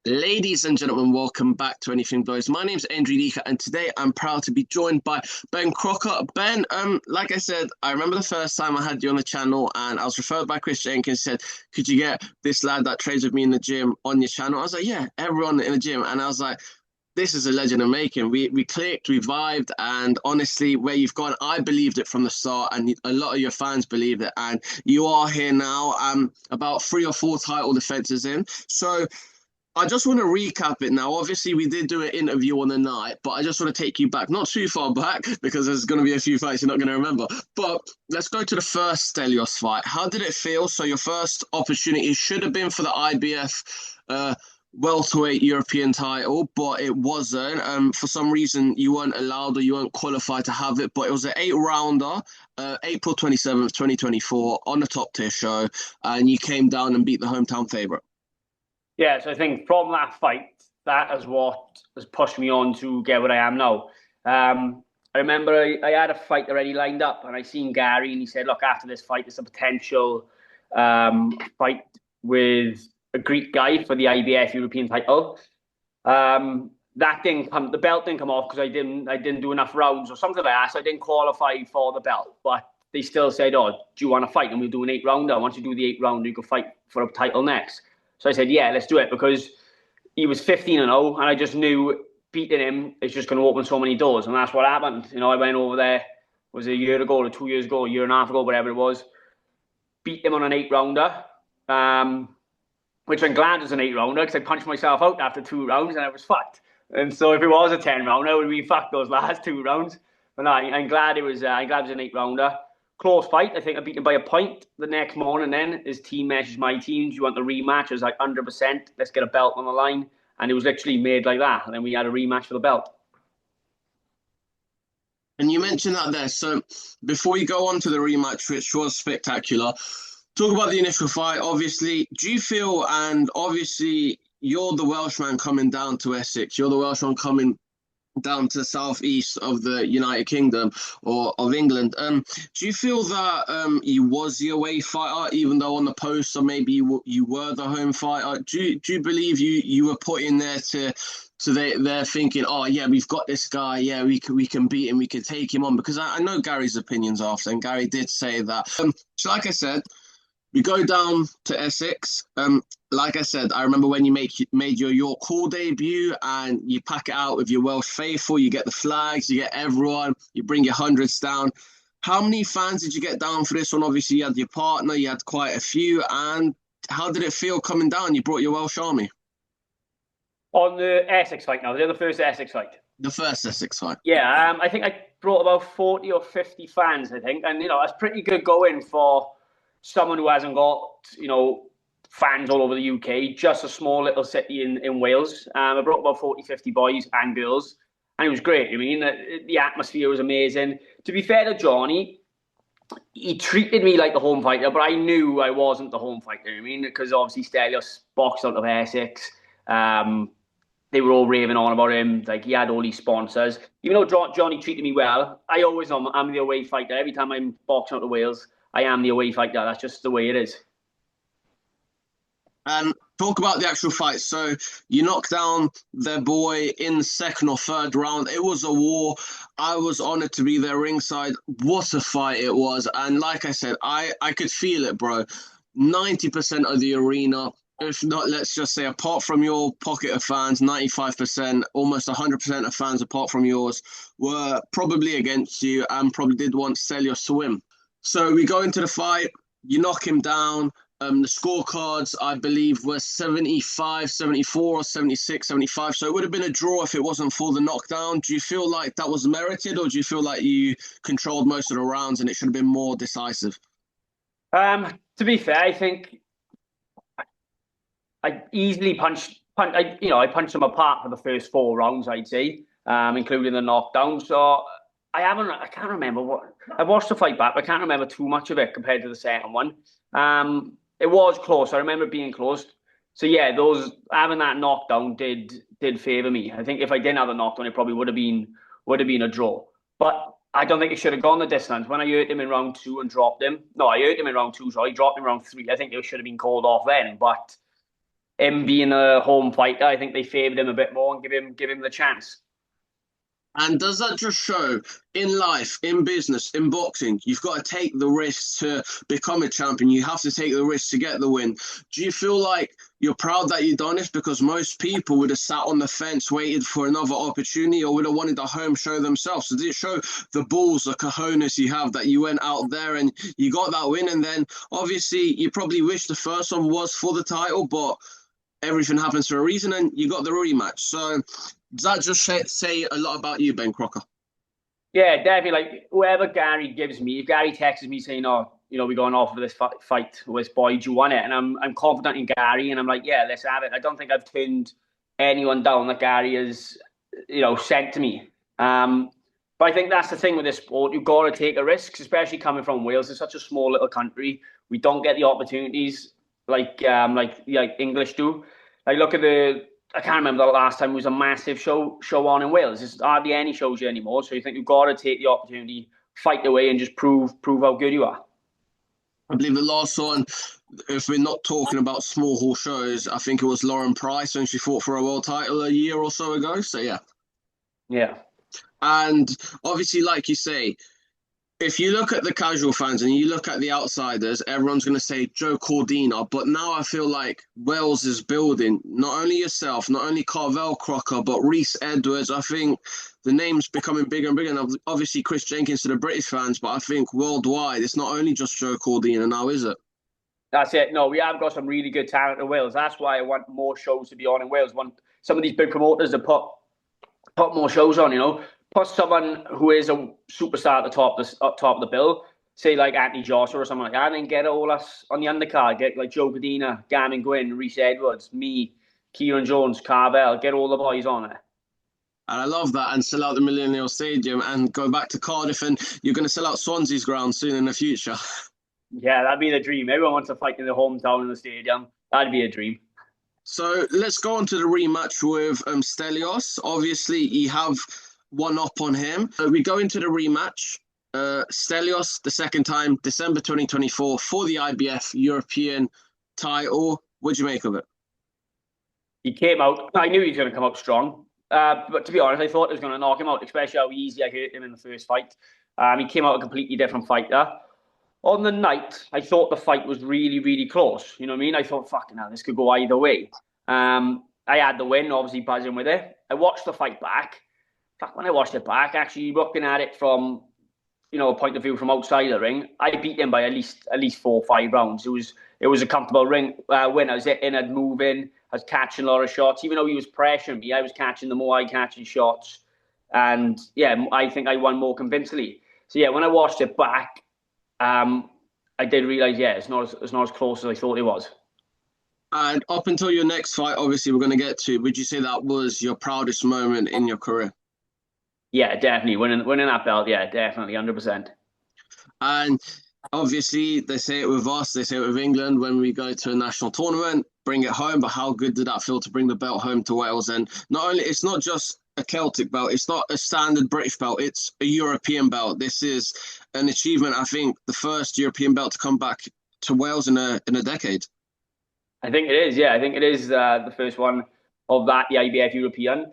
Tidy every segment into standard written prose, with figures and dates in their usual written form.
Ladies and gentlemen, welcome back to Anything Goes. My name's Andrew Leaker, and today I'm proud to be joined by Ben Crocker. Ben, like I said, I remember the first time I had you on the channel, and I was referred by Chris Jenkins. Said, "Could you get this lad that trades with me in the gym on your channel?" I was like, "Yeah, everyone in the gym," and I was like, "This is a legend in making." We clicked, we vibed, and honestly, where you've gone, I believed it from the start, and a lot of your fans believed it, and you are here now. About three or four title defenses in, so. I just want to recap it now. Obviously, we did do an interview on the night, but I just want to take you back, not too far back, because there's going to be a few fights you're not going to remember. But let's go to the first Stelios fight. How did it feel? So your first opportunity should have been for the IBF welterweight European title, but it wasn't. For some reason, you weren't allowed or you weren't qualified to have it. But it was an eight-rounder, April 27th, 2024, on the top tier show, and you came down and beat the hometown favourite. Yeah, so I think from that fight, that is what has pushed me on to get where I am now. I remember I had a fight already lined up, and I seen Gary, and he said, "Look, after this fight, there's a potential fight with a Greek guy for the IBF European title." That didn't come. The belt didn't come off because I didn't do enough rounds or something like that. So I didn't qualify for the belt, but they still said, "Oh, do you want to fight?" And we'll do an 8-rounder. Once you do the 8-rounder, you can fight for a title next. So I said, yeah, let's do it, because he was 15-0, and I just knew beating him is just going to open so many doors, and that's what happened. You know, I went over there, was it a year ago or 2 years ago, a year and a half ago, whatever it was, beat him on an 8-rounder, which I'm glad was an 8-rounder, because I punched myself out after 2 rounds, and I was fucked. And so if it was a 10-rounder, I would be fucked those last 2 rounds. But no, I'm glad it was. I'm glad it was an 8-rounder. Close fight. I think I beat him by a point. The next morning, then his team messaged my team, "Do you want the rematch?" I was like, 100%. Let's get a belt on the line. And it was literally made like that. And then we had a rematch for the belt. And you mentioned that there. So before you go on to the rematch, which was spectacular, talk about the initial fight. Obviously, do you feel, and obviously you're the Welshman coming down to Essex, you're the Welshman coming down to the southeast of the United Kingdom or of England. Do you feel that you was the away fighter, even though on the poster maybe you were the home fighter? Do you believe you were put in there to so they're thinking, oh yeah, we've got this guy, yeah, we can beat him, we can take him on? Because I know Gary's opinions after, and Gary did say that. So like I said, we go down to Essex. Like I said, I remember when you made your York Hall debut, and you pack it out with your Welsh faithful. You get the flags, you get everyone, you bring your hundreds down. How many fans did you get down for this one? Obviously, you had your partner, you had quite a few. And how did it feel coming down? You brought your Welsh army. On the Essex fight now, the first Essex fight. The first Essex fight. Yeah, I think I brought about 40 or 50 fans, I think. And, you know, that's pretty good going for someone who hasn't got, you know, fans all over the UK, just a small little city in Wales. I brought about 40, 50 boys and girls, and it was great. I mean, the atmosphere was amazing. To be fair to Johnny, he treated me like the home fighter, but I knew I wasn't the home fighter. I mean, because obviously Stelios boxed out of Essex. They were all raving on about him. Like, he had all these sponsors. Even though Johnny treated me well, I always know I'm the away fighter. Every time I'm boxing out of Wales, I am the away fighter. That's just the way it is. And talk about the actual fight. So you knocked down their boy in the second or third round. It was a war. I was honored to be there ringside. What a fight it was. And like I said, I could feel it, bro. 90% of the arena, if not, let's just say, apart from your pocket of fans, 95%, almost 100% of fans apart from yours were probably against you and probably did want Stelios to win. So we go into the fight, you knock him down. The scorecards, I believe, were 75, 74, or 76, 75. So it would have been a draw if it wasn't for the knockdown. Do you feel like that was merited, or do you feel like you controlled most of the rounds and it should have been more decisive? To be fair, I think I easily I punched them apart for the first 4 rounds, I'd say, including the knockdown. So I can't remember what I watched the fight back, but I can't remember too much of it compared to the second one. It was close. I remember it being close. So yeah, having that knockdown did favour me. I think if I didn't have the knockdown, it probably would have been a draw. But I don't think it should have gone the distance. When I hurt him in round 2 and dropped him, no, I hurt him in round 2, so I dropped him in round 3. I think it should have been called off then. But him being a home fighter, I think they favoured him a bit more and give him the chance. And does that just show in life, in business, in boxing, you've got to take the risks to become a champion. You have to take the risks to get the win. Do you feel like you're proud that you've done this? Because most people would have sat on the fence, waited for another opportunity, or would have wanted a home show themselves. So did it show the balls, the cojones you have that you went out there and you got that win? And then obviously you probably wish the first one was for the title, but everything happens for a reason and you got the rematch. So does that just say a lot about you, Ben Crocker? Yeah, definitely. Like whoever Gary gives me, if Gary texts me saying, "Oh, we're going off for this fight with this boy, do you want it?" And I'm confident in Gary, and I'm like, "Yeah, let's have it." I don't think I've turned anyone down that Gary has, sent to me. But I think that's the thing with this sport. You've got to take the risks, especially coming from Wales. It's such a small little country. We don't get the opportunities like English do. Like look at I can't remember the last time it was a massive show on in Wales. There's hardly any shows here anymore. So you think you've got to take the opportunity, fight away, and just prove how good you are. I believe the last one, if we're not talking about small hall shows, I think it was Lauren Price when she fought for a world title a year or so ago. So yeah. Yeah. And obviously, like you say, if you look at the casual fans and you look at the outsiders, everyone's going to say Joe Cordina. But now I feel like Wales is building, not only yourself, not only Carvel Crocker, but Reese Edwards. I think the name's becoming bigger and bigger. And obviously Chris Jenkins to the British fans, but I think worldwide, it's not only just Joe Cordina now, is it? That's it. No, we have got some really good talent in Wales. That's why I want more shows to be on in Wales. I want some of these big promoters to put more shows on, Put someone who is a superstar at the top of the bill, say like Anthony Joshua or something like that, and then get all us on the undercard. Get like Joe Cordina, Garmin Gwynn, Reese Edwards, me, Kieran Jones, Carvel. Get all the boys on it. And I love that, and sell out the Millennium Stadium and go back to Cardiff, and you're going to sell out Swansea's ground soon in the future. Yeah, that'd be the dream. Everyone wants to fight in the hometown in the stadium. That'd be a dream. So let's go on to the rematch with Stelios. Obviously, you have one up on him. So we go into the rematch. Stelios, the second time, December 2024, for the IBF European title. What'd you make of it? He came out. I knew he was going to come out strong. But to be honest, I thought it was going to knock him out, especially how easy I hurt him in the first fight. He came out a completely different fighter. On the night, I thought the fight was really, really close. You know what I mean? I thought, fucking hell, this could go either way. I had the win, obviously buzzing with it. I watched the fight back. When I watched it back, actually looking at it from, a point of view from outside the ring, I beat him by at least 4 or 5 rounds. It was a comfortable win. I was hitting, I'd move in, I was catching a lot of shots. Even though he was pressuring me, I was catching the more I catching shots. And yeah, I think I won more convincingly. So yeah, when I watched it back, I did realise, yeah, it's not as close as I thought it was. And up until your next fight, obviously we're going to get to, would you say that was your proudest moment in your career? Yeah, definitely. Winning that belt, yeah, definitely, 100%. And obviously, they say it with us, they say it with England, when we go to a national tournament, bring it home. But how good did that feel to bring the belt home to Wales? And it's not just a Celtic belt, it's not a standard British belt, it's a European belt. This is an achievement, I think, the first European belt to come back to Wales in a decade. I think it is, yeah. I think it is the first one of that, the IBF European.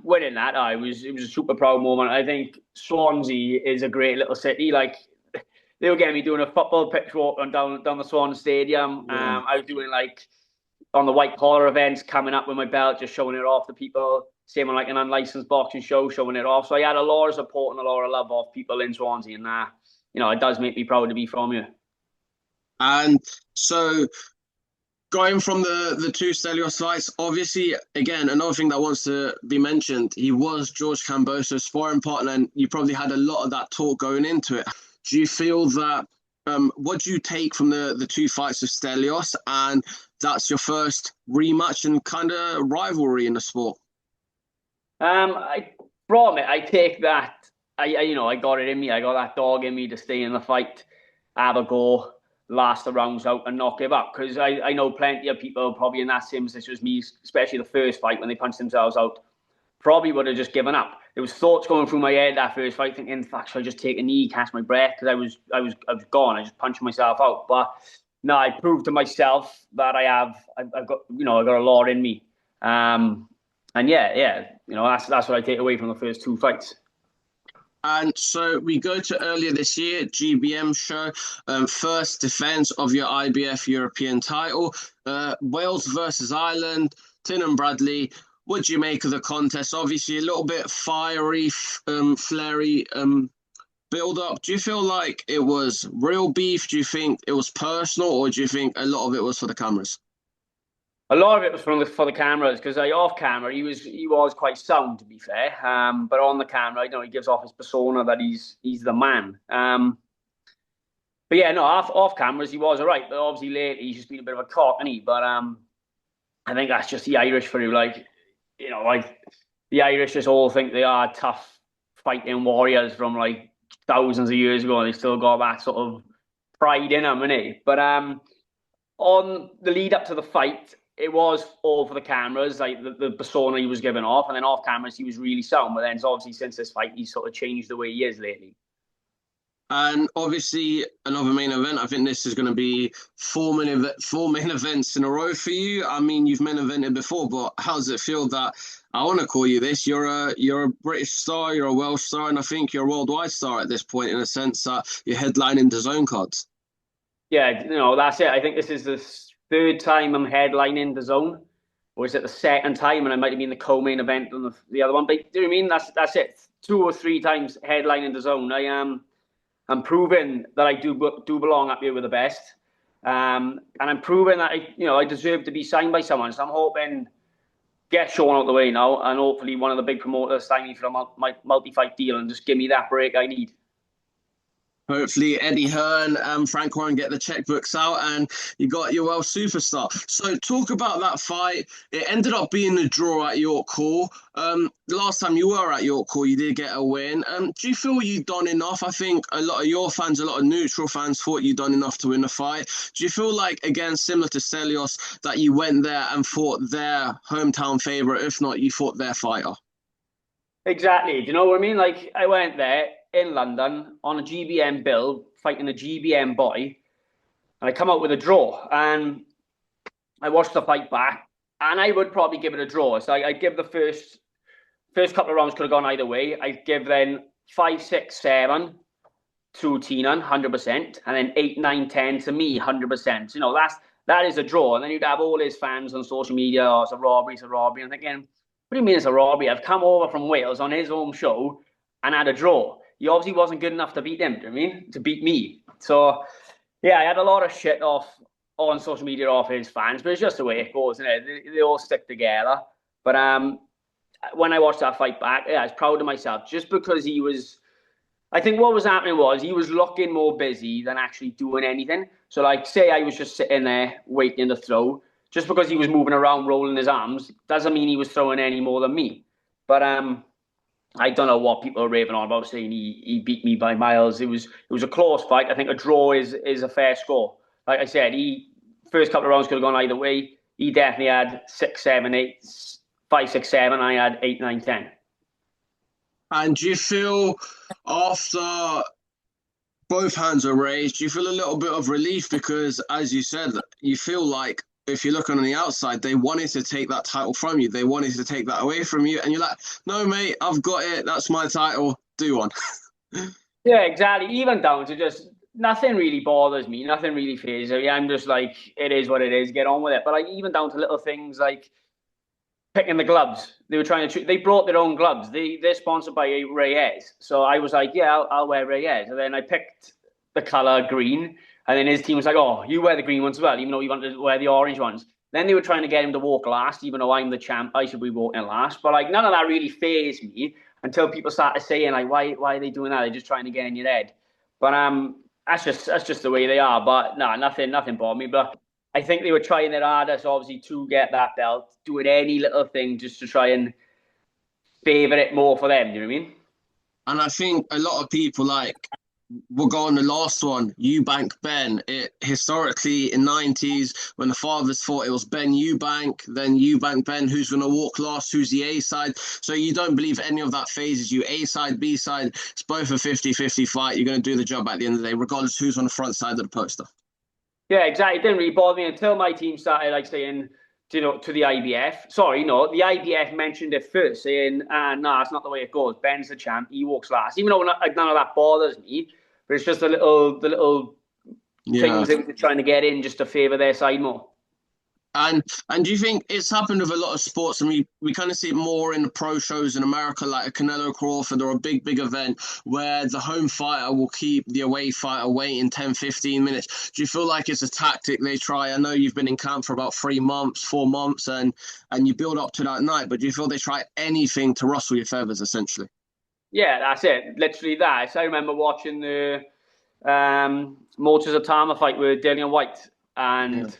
Winning that, it was a super proud moment. I think Swansea is a great little city. Like they were getting me doing a football pitch walk down the Swan Stadium. Yeah. I was doing like on the white collar events, coming up with my belt, just showing it off to people. Same on like an unlicensed boxing show, showing it off. So I had a lot of support and a lot of love off people in Swansea, and it does make me proud to be from here. And so, going from the two Stelios fights, obviously, again, another thing that wants to be mentioned, he was George Camboso's sparring partner, and you probably had a lot of that talk going into it. Do you feel that, what do you take from the two fights of Stelios, and that's your first rematch and kind of rivalry in the sport? From it, I take that, I got it in me. I got that dog in me to stay in the fight, have a go, last the rounds out and not give up. Because I know plenty of people probably in that same position as me, especially the first fight when they punched themselves out, probably would have just given up. There was thoughts going through my head that first fight, thinking, fuck, should I just take a knee, catch my breath? Because I was gone. I just punched myself out. But no, I proved to myself that I've got, I've got a lot in me. And yeah, that's what I take away from the first two fights. And so we go to earlier this year, GBM show, first defense of your IBF European title, Wales versus Ireland, Tin and Bradley. What do you make of the contest? Obviously, a little bit fiery, flary build up. Do you feel like it was real beef? Do you think it was personal, or do you think a lot of it was for the cameras? A lot of it was for the cameras, because off camera he was quite sound, to be fair. But on the camera, he gives off his persona that he's the man. But yeah, no, off cameras he was all right. But obviously lately he's just been a bit of a cock, hasn't he? But I think that's just the Irish for you. Like the Irish just all think they are tough fighting warriors from like thousands of years ago, and they still got that sort of pride in them, innit? But on the lead up to the fight, it was all for the cameras, like the persona he was giving off, and then off cameras he was really sound. But then, obviously, since this fight, he's sort of changed the way he is lately. And obviously, another main event. I think this is going to be four main events in a row for you. I mean, you've main evented before, but how does it feel that I want to call you this? You're a British star, you're a Welsh star, and I think you're a worldwide star at this point, in a sense that you're headlining Dazn cards. Yeah, that's it. I think this is the third time I'm headlining Dazn, or is it the second time? And I might have been the co-main event on the other one. But do you know what I mean? That's it. 2 or 3 times headlining Dazn. I'm proving that I do belong up here with the best, and I'm proving that I deserve to be signed by someone. So I'm hoping get Sean out the way now, and hopefully one of the big promoters sign me for my multi-fight deal and just give me that break I need. Hopefully Eddie Hearn and Frank Warren get the checkbooks out and you got your Welsh superstar. So talk about that fight. It ended up being a draw at York Hall. Last time you were at York Hall, you did get a win. Do you feel you've done enough? I think a lot of your fans, a lot of neutral fans thought you'd done enough to win the fight. Do you feel like, again, similar to Stelios, that you went there and fought their hometown favourite, if not, you fought their fighter? Exactly. Do you know what I mean? Like, I went there in London on a GBM bill, fighting a GBM boy, and I come out with a draw. And I watched the fight back, and I would probably give it a draw. So I'd give the first couple of rounds could have gone either way. I'd give then 5, 6, 7 to Teenan, 100%, and then 8, 9, 10 to me, 100%. That is a draw. And then you'd have all his fans on social media, oh, it's a robbery. I'm thinking, what do you mean it's a robbery? I've come over from Wales on his home show and had a draw. He obviously wasn't good enough to beat him, do you know what I mean? To beat me. So, yeah, I had a lot of shit off on social media off his fans, but it's just the way it goes, isn't it? They all stick together. But when I watched that fight back, yeah, I was proud of myself, just because he was... I think what was happening was he was looking more busy than actually doing anything. So, like, say I was just sitting there waiting to throw. Just because he was moving around, rolling his arms, doesn't mean he was throwing any more than me. But I don't know what people are raving on about, saying he beat me by miles. It was a close fight. I think a draw is a fair score. Like I said, first couple of rounds could have gone either way. He definitely had 6, 7, 8, 5, 6, 7. I had 8, 9, 10. And do you feel after both hands are raised, do you feel a little bit of relief? Because, as you said, you feel like, if you're looking on the outside, they wanted to take that title from you. They wanted to take that away from you. And you're like, no, mate, I've got it. That's my title. Do one. Yeah, exactly. Even down to just nothing really bothers me. Nothing really phases me. I'm just like, it is what it is. Get on with it. But like, even down to little things like picking the gloves. They were trying to... They brought their own gloves. They're sponsored by Reyes. So I was like, yeah, I'll wear Reyes. And then I picked the colour green. And then his team was like, oh, you wear the green ones as well, even though you wanted to wear the orange ones. Then they were trying to get him to walk last, even though I'm the champ. I should be walking last. But like, none of that really fazed me until people started saying, like, why are they doing that? They're just trying to get in your head. But that's just the way they are. But no, nothing bothered me. But I think they were trying their hardest, obviously, to get that belt, doing any little thing just to try and favour it more for them. Do you know what I mean? And I think a lot of people, like, we'll go on the last one, Eubank Ben. It historically in 90s when the fathers fought, it was Ben Eubank, then Eubank Ben, who's going to walk last, who's the A side. So you don't believe any of that phases you. A side, B side, it's both a 50-50 fight. You're going to do the job at the end of the day, regardless who's on the front side of the poster. Yeah, exactly. It didn't really bother me until my team started like saying, to the IBF. Sorry, no, the IBF mentioned it first, saying, "Nah, it's not the way it goes. Ben's the champ. He walks last." Even though like, none of that bothers me, but it's just the little Yeah. things that they're trying to get in just to favour their side more. And do you think it's happened with a lot of sports, and we kind of see it more in the pro shows in America, like a Canelo Crawford or a big event where the home fighter will keep the away fighter waiting 10, 15 minutes. Do you feel like it's a tactic they try? I know you've been in camp for about 3 months, 4 months, and you build up to that night, but do you feel they try anything to rustle your feathers, essentially? Yeah, that's it. Literally that. So I remember watching the Motors Atama fight with Dillian White, Yeah. and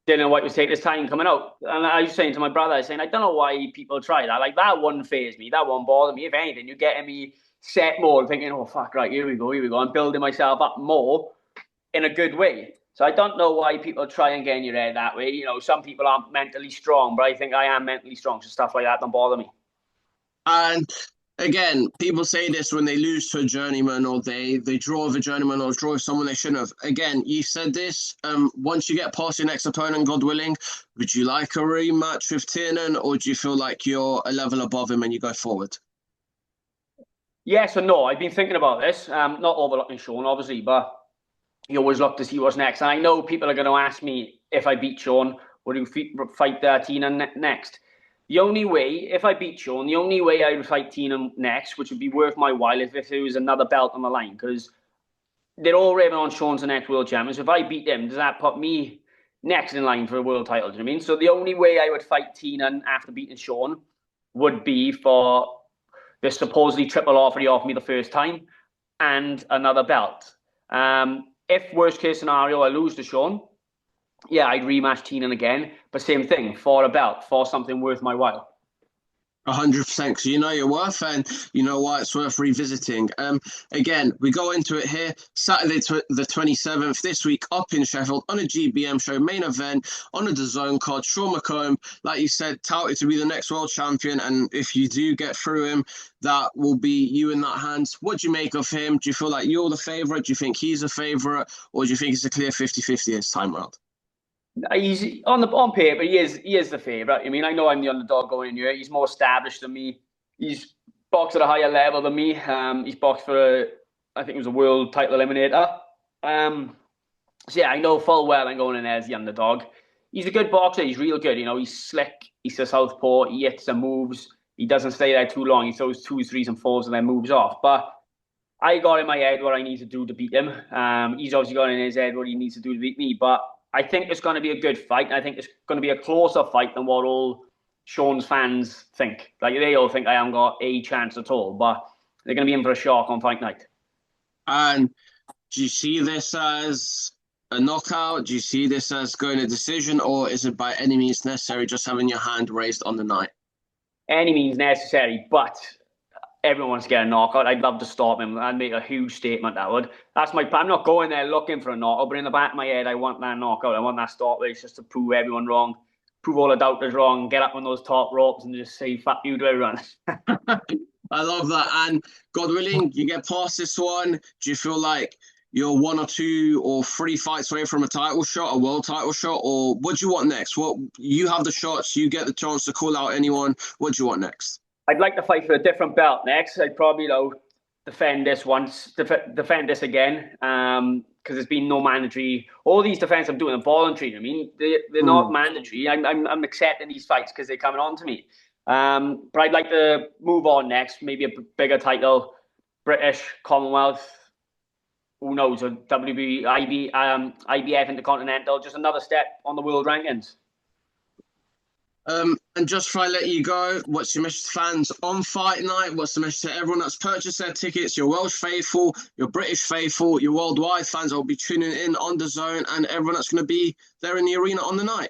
Dylan White was taking his time coming out. And I was saying to my brother, I was saying, I don't know why people try that. Like, that wouldn't faze me. That won't bother me. If anything, you're getting me set more, thinking, oh, fuck, right, here we go, here we go. I'm building myself up more in a good way. So I don't know why people try and get in your head that way. Some people aren't mentally strong, but I think I am mentally strong. So stuff like that don't bother me. And again, people say this when they lose to a journeyman, or they draw with a journeyman, or draw with someone they shouldn't have. Again, you said this. Once you get past your next opponent, God willing, would you like a rematch with Tiernan, or do you feel like you're a level above him and you go forward? Yes or no. I've been thinking about this. Not overlooking Sean, obviously, but you always look to see what's next. And I know people are going to ask me if I beat Sean, would you fight Tina next? The only way, if I beat Sean, the only way I would fight Tina next, which would be worth my while, is if there was another belt on the line, because they're all raving on Sean's the next world champion. So if I beat him, does that put me next in line for a world title? Do you know what I mean? So the only way I would fight Tina after beating Sean would be for the supposedly triple offer he offered me the first time and another belt. If worst case scenario I lose to Sean, yeah, I'd rematch Teenan again. But same thing, for a belt, for something worth my while. 100%, because you know your worth and you know why it's worth revisiting. Again, we go into it here Saturday the 27th this week up in Sheffield on a GBM show, main event on a Dazn card. Sean Mccomb, like you said, touted to be the next world champion, and if you do get through him, that will be you in that hands. What do you make of him? Do you feel like you're the favourite? Do you think he's a favourite, or do you think it's a clear 50-50 this time round? He's on paper. He is the favourite. I mean, I know I'm the underdog going in here. He's more established than me. He's boxed at a higher level than me. He's boxed for I think it was a world title eliminator. So yeah, I know full well I'm going in there as the underdog. He's a good boxer. He's real good. He's slick. He's a southpaw. He hits and moves. He doesn't stay there too long. He throws twos, threes, and fours and then moves off. But I got in my head what I need to do to beat him. He's obviously got in his head what he needs to do to beat me. But I think it's going to be a good fight. I think it's going to be a closer fight than what all Sean's fans think. Like, they all think I haven't got a chance at all. But they're going to be in for a shock on fight night. And do you see this as a knockout? Do you see this as going to decision, or is it by any means necessary just having your hand raised on the night? Any means necessary, but everyone wants to get a knockout. I'd love to stop him. I'd make a huge statement, that would. That's my plan. I'm not going there looking for a knockout, but in the back of my head, I want that knockout. I want that stop race just to prove everyone wrong, prove all the doubters wrong, get up on those top ropes and just say, fuck you to everyone. I love that. And God willing, you get past this one. Do you feel like you're 1 or 2 or 3 fights away from a title shot, a world title shot, or what do you want next? What you have the shots, you get the chance to call out anyone. What do you want next? I'd like to fight for a different belt next. I'd probably defend this once, defend this again, because there's been no mandatory. All these defenses I'm doing are voluntary. I mean, they're not mandatory. I'm accepting these fights because they're coming on to me. But I'd like to move on next, maybe a bigger title, British, Commonwealth, who knows, a WB, IBF Intercontinental, just another step on the world rankings. And just before I let you go, what's your message to fans on fight night? What's the message to everyone that's purchased their tickets? Your Welsh faithful, your British faithful, your worldwide fans that will be tuning in on Dazn, and everyone that's going to be there in the arena on the night.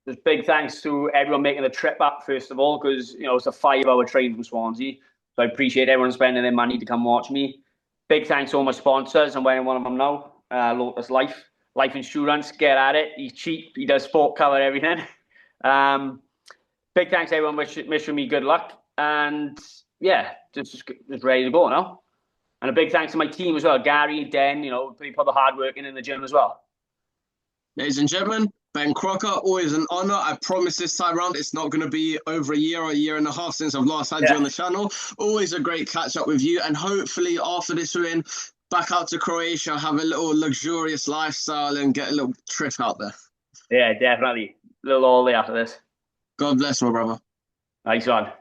Just big thanks to everyone making the trip up, first of all, because it's a 5-hour train from Swansea. So I appreciate everyone spending their money to come watch me. Big thanks to all my sponsors, and wearing one of them now, Lotus Life Insurance. Get at it. He's cheap. He does sport cover everything. Big thanks to everyone wishing me good luck. And yeah, just ready to go now. And a big thanks to my team as well. Gary, Den, they put the hard work in the gym as well. Ladies and gentlemen, Ben Crocker, always an honor. I promise this time around it's not going to be over a year or a year and a half since I've last had you on the channel. Always a great catch up with you. And hopefully after this win, back out to Croatia, have a little luxurious lifestyle and get a little trip out there. Yeah, definitely. A little holiday after this. God bless, my brother. Nice one.